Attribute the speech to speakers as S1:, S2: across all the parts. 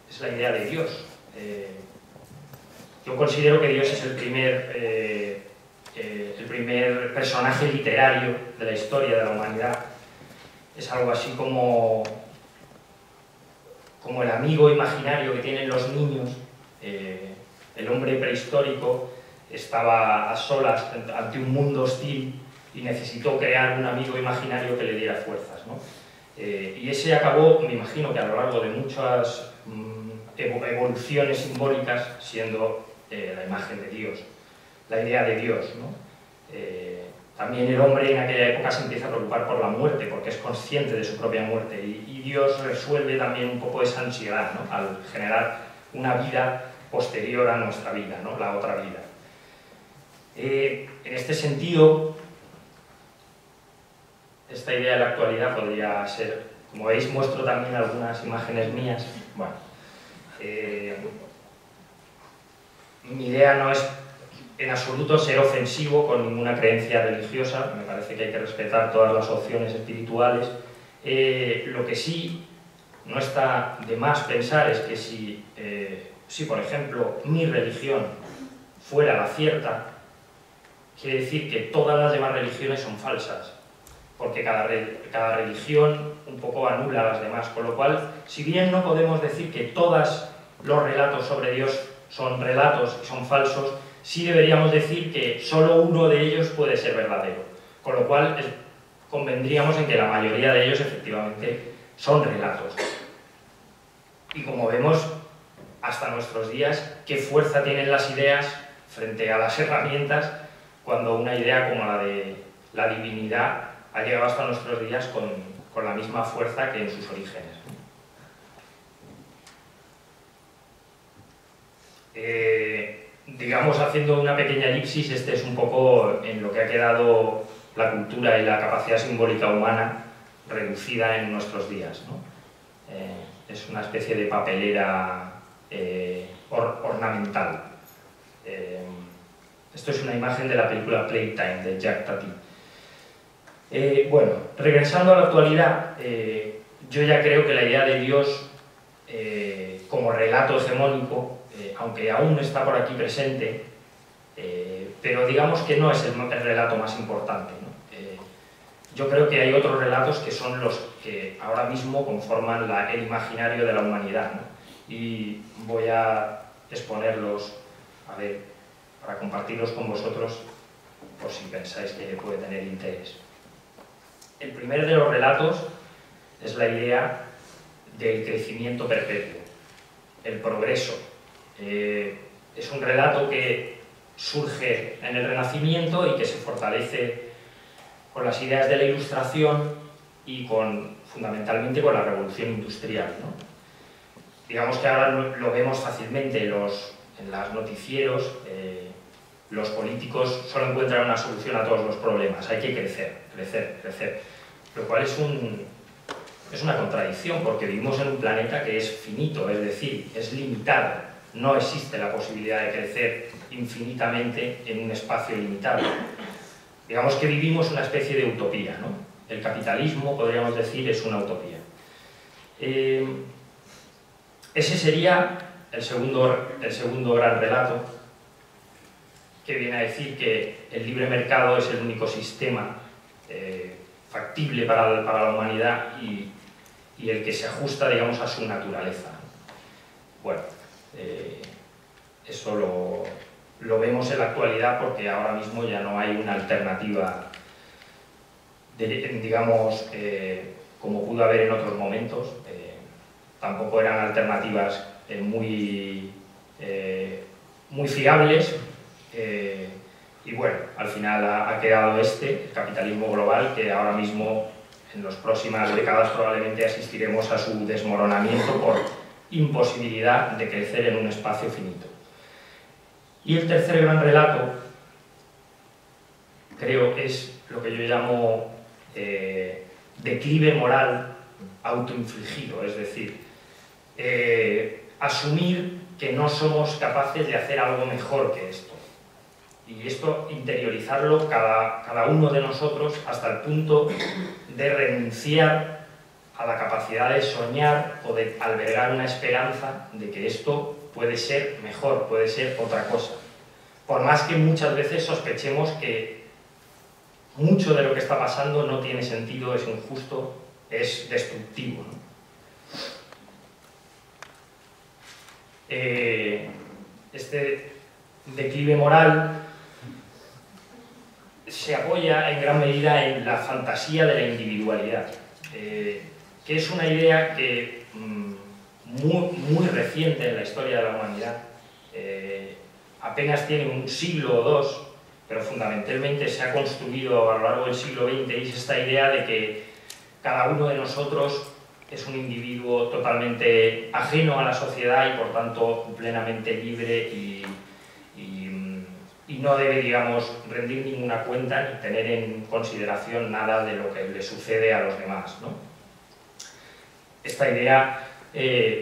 S1: es la idea de Dios. Yo considero que Dios es el primer personaje literario de la historia de la humanidad. Es algo así como el amigo imaginario que tienen los niños. El hombre prehistórico estaba a solas ante un mundo hostil y necesitó crear un amigo imaginario que le diera fuerzas, ¿no? Y ese acabó, me imagino que a lo largo de muchas evoluciones simbólicas, siendo la imagen de Dios, la idea de Dios, ¿no? También el hombre en aquella época se empieza a preocupar por la muerte, porque es consciente de su propia muerte, y Dios resuelve también un poco esa ansiedad, ¿no? Al generar una vida posterior a nuestra vida, ¿no? La otra vida. En este sentido, esta idea de la actualidad podría ser, como veis, muestro también algunas imágenes mías. Bueno, mi idea no es en absoluto ser ofensivo con ninguna creencia religiosa, me parece que hay que respetar todas las opciones espirituales. Lo que sí no está de más pensar es que si por ejemplo, mi religión fuera la cierta, quiere decir que todas las demás religiones son falsas, porque cada religión un poco anula a las demás, con lo cual, si bien no podemos decir que todos los relatos sobre Dios son relatos y son falsos, sí deberíamos decir que solo uno de ellos puede ser verdadero, con lo cual convendríamos en que la mayoría de ellos efectivamente son relatos. Y como vemos, hasta nuestros días, qué fuerza tienen las ideas frente a las herramientas, cuando una idea como la de la divinidad ha llegado hasta nuestros días con la misma fuerza que en sus orígenes. Digamos, haciendo una pequeña elipsis, este es un poco en lo que ha quedado la cultura y la capacidad simbólica humana reducida en nuestros días, ¿no? Es una especie de papelera ornamental. Esto es una imagen de la película Playtime, de Jacques Tati. Bueno, regresando a la actualidad, yo ya creo que la idea de Dios como relato hegemónico, aunque aún está por aquí presente, pero digamos que no es el relato más importante, ¿no? Yo creo que hay otros relatos que son los que ahora mismo conforman el imaginario de la humanidad, ¿no? Y voy a exponerlos, a ver, para compartirlos con vosotros, por si pensáis que puede tener interés. El primer de los relatos es la idea del crecimiento perpetuo, el progreso. Es un relato que surge en el Renacimiento y que se fortalece con las ideas de la Ilustración y fundamentalmente con la Revolución Industrial, ¿no? Digamos que ahora lo vemos fácilmente en los noticieros. Los políticos solo encuentran una solución a todos los problemas: hay que crecer, crecer, crecer, lo cual es una contradicción, porque vivimos en un planeta que es finito, es decir, es limitado. No existe la posibilidad de crecer infinitamente en un espacio limitado. Digamos que vivimos una especie de utopía, ¿no? El capitalismo, podríamos decir, es una utopía. Ese sería el segundo gran relato, que viene a decir que el libre mercado es el único sistema factible para la humanidad y el que se ajusta, digamos, a su naturaleza. Bueno, eso lo vemos en la actualidad, porque ahora mismo ya no hay una alternativa, digamos, como pudo haber en otros momentos. Tampoco eran alternativas muy fiables, y bueno, al final ha quedado el capitalismo global, que ahora mismo, en las próximas décadas, probablemente asistiremos a su desmoronamiento por imposibilidad de crecer en un espacio finito. Y el tercer gran relato, creo, es lo que yo llamo declive moral autoinfligido, es decir, asumir que no somos capaces de hacer algo mejor que esto. Y esto interiorizarlo cada uno de nosotros hasta el punto de renunciar a la capacidad de soñar o de albergar una esperanza de que esto puede ser mejor, puede ser otra cosa. Por más que muchas veces sospechemos que mucho de lo que está pasando no tiene sentido, es injusto, es destructivo, ¿no? Este declive moral se apoya en gran medida en la fantasía de la individualidad, que es una idea que muy reciente en la historia de la humanidad, apenas tiene un siglo o dos, pero fundamentalmente se ha construido a lo largo del siglo XX, y es esta idea de que cada uno de nosotros es un individuo totalmente ajeno a la sociedad y por tanto plenamente libre y no debe, digamos, rendir ninguna cuenta ni tener en consideración nada de lo que le sucede a los demás, ¿no? Esta idea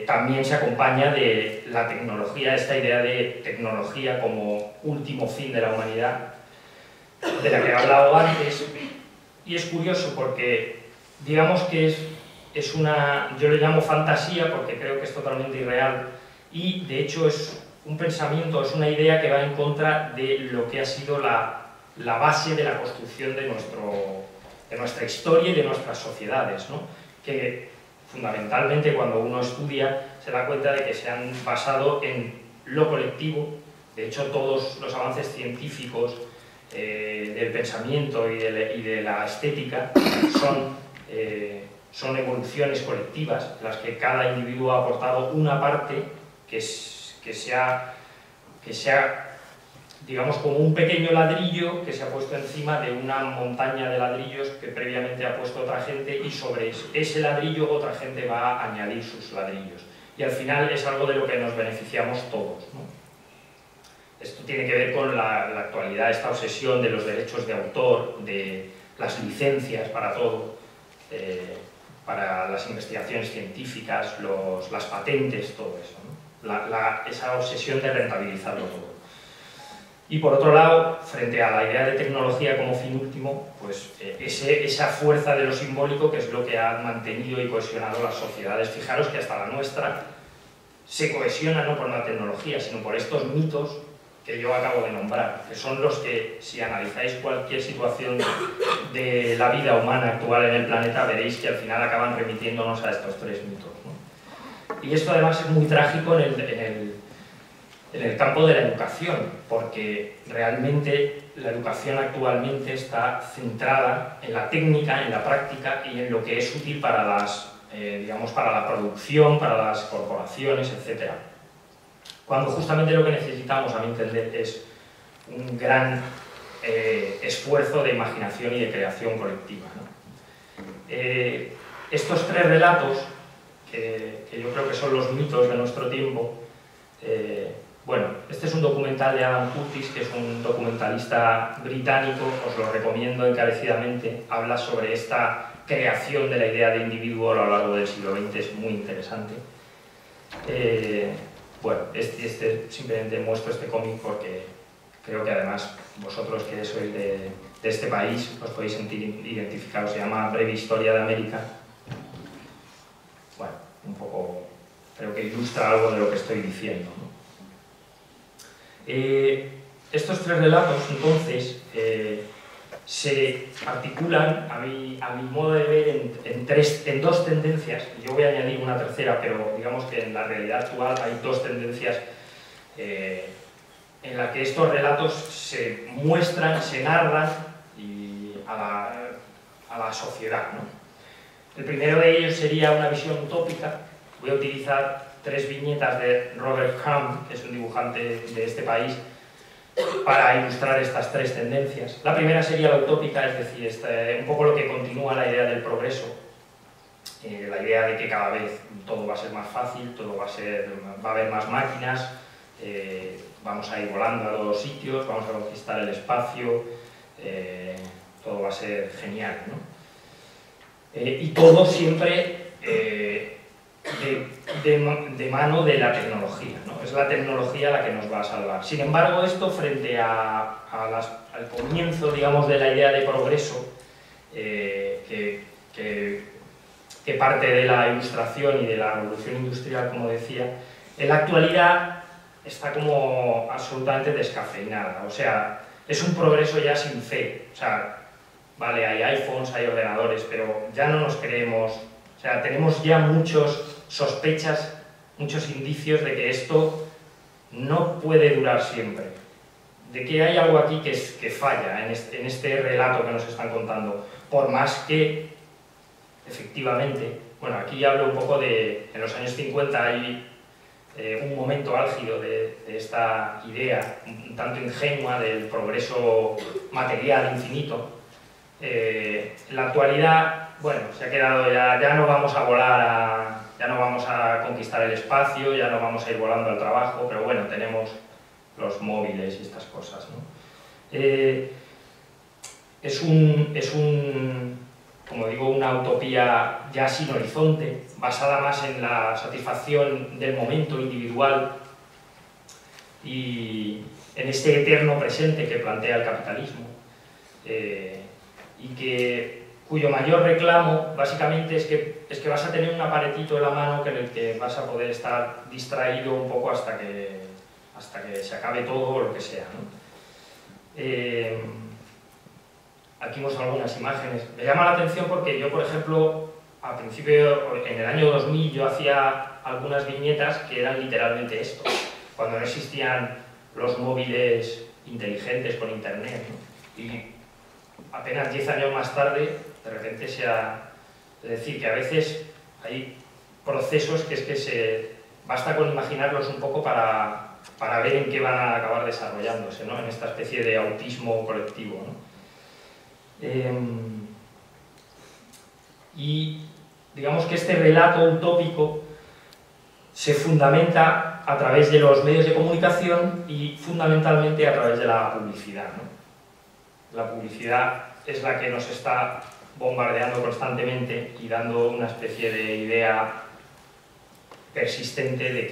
S1: también se acompaña de la tecnología, esta idea de tecnología como último fin de la humanidad, de la que he hablado antes, y es curioso porque digamos que es una, yo le llamo fantasía porque creo que es totalmente irreal, y de hecho es un pensamiento, es una idea que va en contra de lo que ha sido la base de la construcción de nuestra historia y de nuestras sociedades, ¿no? Que fundamentalmente cuando uno estudia se da cuenta de que se han basado en lo colectivo. De hecho, todos los avances científicos del pensamiento y de la estética son evoluciones colectivas, en las que cada individuo ha aportado una parte que sea, digamos, como un pequeño ladrillo que se ha puesto encima de una montaña de ladrillos que previamente ha puesto otra gente, y sobre ese ladrillo otra gente va a añadir sus ladrillos. Y al final es algo de lo que nos beneficiamos todos, ¿no? Esto tiene que ver con la actualidad, esta obsesión de los derechos de autor, de las licencias para todo, para las investigaciones científicas, las patentes, todo eso, ¿no? Esa obsesión de rentabilizarlo todo. Y por otro lado, frente a la idea de tecnología como fin último, pues esa fuerza de lo simbólico, que es lo que ha mantenido y cohesionado las sociedades. Fijaros que hasta la nuestra se cohesiona no por la tecnología, sino por estos mitos que yo acabo de nombrar, que son los que, si analizáis cualquier situación de la vida humana actual en el planeta, veréis que al final acaban remitiéndonos a estos tres mitos, ¿no? Y esto además es muy trágico en el campo de la educación, porque realmente la educación actualmente está centrada en la técnica, en la práctica y en lo que es útil para digamos, para la producción, para las corporaciones, etc. Cuando justamente lo que necesitamos, a mi entender, es un gran esfuerzo de imaginación y de creación colectiva, ¿no? Estos tres relatos, que yo creo que son los mitos de nuestro tiempo, bueno, este es un documental de Adam Curtis, que es un documentalista británico, os lo recomiendo encarecidamente. Habla sobre esta creación de la idea de individuo a lo largo del siglo XX, es muy interesante. Bueno, simplemente muestro este cómic porque creo que además vosotros que sois de este país os podéis sentir identificados. Se llama Breve Historia de América. Bueno, un poco, creo que ilustra algo de lo que estoy diciendo, ¿no? Estos tres relatos, entonces, se articulan, a mi modo de ver, en dos tendencias. Yo voy a añadir una tercera, pero digamos que en la realidad actual hay dos tendencias en las que estos relatos se muestran, se narran a la sociedad, ¿no? El primero de ellos sería una visión utópica. Voy a utilizar tres viñetas de Robert Crumb, que es un dibujante de este país, para ilustrar estas tres tendencias. La primera sería la utópica, es decir, un poco lo que continúa la idea del progreso, la idea de que cada vez todo va a ser más fácil, va a haber más máquinas, vamos a ir volando a todos los sitios, vamos a conquistar el espacio, todo va a ser genial, ¿no? Y todo siempre de mano de la tecnología, ¿no? Es la tecnología la que nos va a salvar. Sin embargo, esto frente al comienzo, digamos, de la idea de progreso, que que parte de la Ilustración y de la Revolución Industrial, como decía, en la actualidad está como absolutamente descafeinada. O sea, es un progreso ya sin fe. O sea, vale, hay iPhones, hay ordenadores, pero ya no nos creemos. O sea, tenemos ya muchas sospechas, muchos indicios de que esto no puede durar siempre. De que hay algo aquí que falla en este relato que nos están contando. Por más que, efectivamente, bueno, aquí hablo un poco de, en los años 50 hay un momento álgido de esta idea, un tanto ingenua del progreso material infinito. En la actualidad, bueno, se ha quedado ya no vamos a volar, ya no vamos a conquistar el espacio, ya no vamos a ir volando al trabajo, pero bueno, tenemos los móviles y estas cosas, ¿no? Como digo, una utopía ya sin horizonte, basada más en la satisfacción del momento individual y en este eterno presente que plantea el capitalismo, cuyo mayor reclamo básicamente es que vas a tener un aparatito en la mano en el que vas a poder estar distraído un poco hasta que se acabe todo o lo que sea, ¿no? Aquí vemos algunas imágenes. Me llama la atención porque yo, por ejemplo, al principio, en el año 2000, yo hacía algunas viñetas que eran literalmente esto, cuando no existían los móviles inteligentes con internet, ¿no? Y apenas 10 años más tarde, de repente es decir, que a veces hay procesos que es que basta con imaginarlos un poco para ver en qué van a acabar desarrollándose, ¿no? En esta especie de autismo colectivo, ¿no? Y digamos que este relato utópico se fundamenta a través de los medios de comunicación y fundamentalmente a través de la publicidad, ¿no? La publicidad es la que nos está bombardeando constantemente y dando una especie de idea persistente de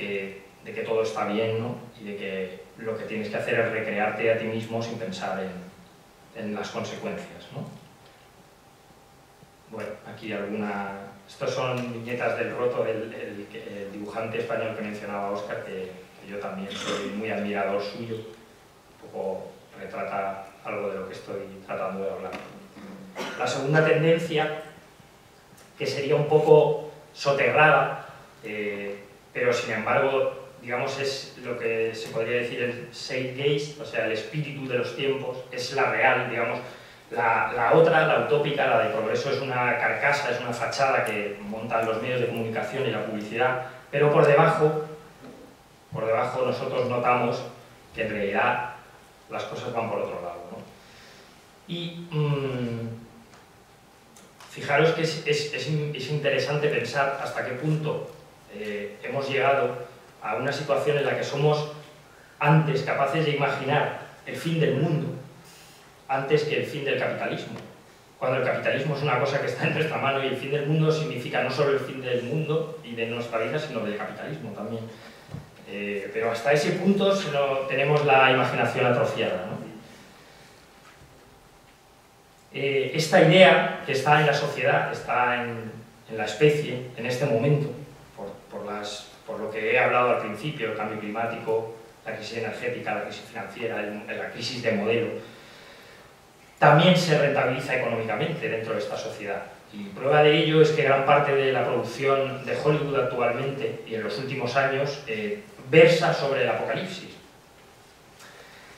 S1: que todo está bien, ¿no? Y de que lo que tienes que hacer es recrearte a ti mismo sin pensar en las consecuencias, ¿no? Bueno, aquí estos son viñetas del Roto, el dibujante español que mencionaba Óscar, que yo también soy muy admirador suyo, un poco retrata algo de lo que estoy tratando de hablar. La segunda tendencia, que sería un poco soterrada, pero sin embargo, digamos, es lo que se podría decir el zeitgeist, o sea, el espíritu de los tiempos, es la real, digamos. La otra, la utópica, la de progreso, es una carcasa, es una fachada que montan los medios de comunicación y la publicidad, pero por debajo nosotros notamos que en realidad las cosas van por otro lado, ¿no? Y fijaros que es interesante pensar hasta qué punto hemos llegado a una situación en la que somos antes capaces de imaginar el fin del mundo antes que el fin del capitalismo, cuando el capitalismo es una cosa que está en nuestra mano y el fin del mundo significa no solo el fin del mundo y de nuestra vida, sino del capitalismo también. Pero hasta ese punto tenemos la imaginación atrofiada, ¿no? Esta idea que está en la sociedad, está en la especie, en este momento, por lo que he hablado al principio, el cambio climático, la crisis energética, la crisis financiera, la crisis de modelo, también se rentabiliza económicamente dentro de esta sociedad. Y prueba de ello es que gran parte de la producción de Hollywood actualmente y en los últimos años versa sobre el apocalipsis.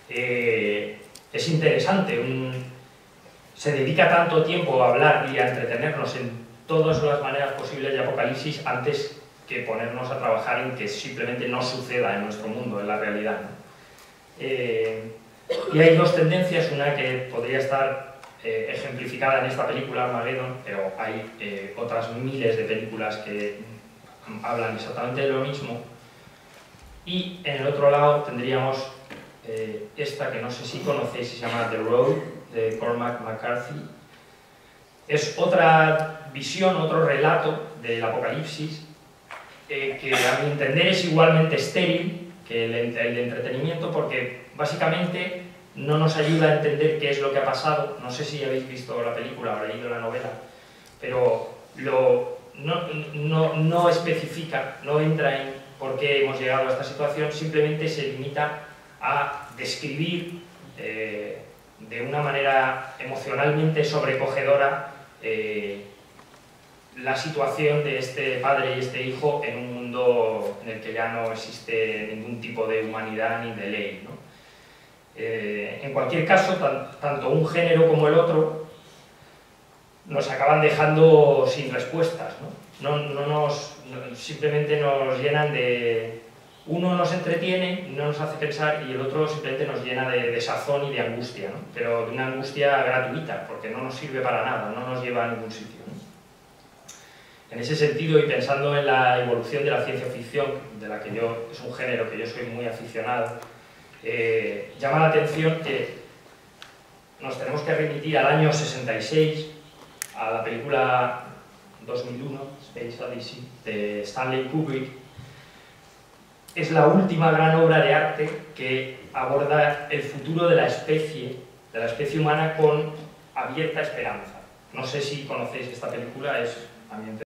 S1: Es interesante, se dedica tanto tiempo a hablar y a entretenernos en todas las maneras posibles de apocalipsis antes que ponernos a trabajar en que simplemente no suceda en nuestro mundo, en la realidad, ¿no? Y hay dos tendencias, una que podría estar ejemplificada en esta película, Armageddon, pero hay otras miles de películas que hablan exactamente de lo mismo. Y en el otro lado tendríamos esta que no sé si conocéis, se llama The Road, de Cormac McCarthy. Es otra visión, otro relato del apocalipsis, que a mi entender es igualmente estéril que el de entretenimiento, porque básicamente no nos ayuda a entender qué es lo que ha pasado. No sé si habéis visto la película o leído la novela, pero no especifica, no entra en por qué hemos llegado a esta situación, simplemente se limita a describir de una manera emocionalmente sobrecogedora la situación de este padre y este hijo en un mundo en el que ya no existe ningún tipo de humanidad ni de ley, ¿no? En cualquier caso, tanto un género como el otro nos acaban dejando sin respuestas, ¿no? Simplemente nos llenan de... Uno nos entretiene, no nos hace pensar, y el otro simplemente nos llena de desazón y de angustia, ¿no? Pero de una angustia gratuita, porque no nos sirve para nada, no nos lleva a ningún sitio, ¿no? En ese sentido, y pensando en la evolución de la ciencia ficción, de la que es un género que yo soy muy aficionado, llama la atención que nos tenemos que remitir al año 66, a la película 2001, Space Odyssey, de Stanley Kubrick. Es la última gran obra de arte que aborda el futuro de la especie humana con abierta esperanza. No sé si conocéis esta película, es ambiente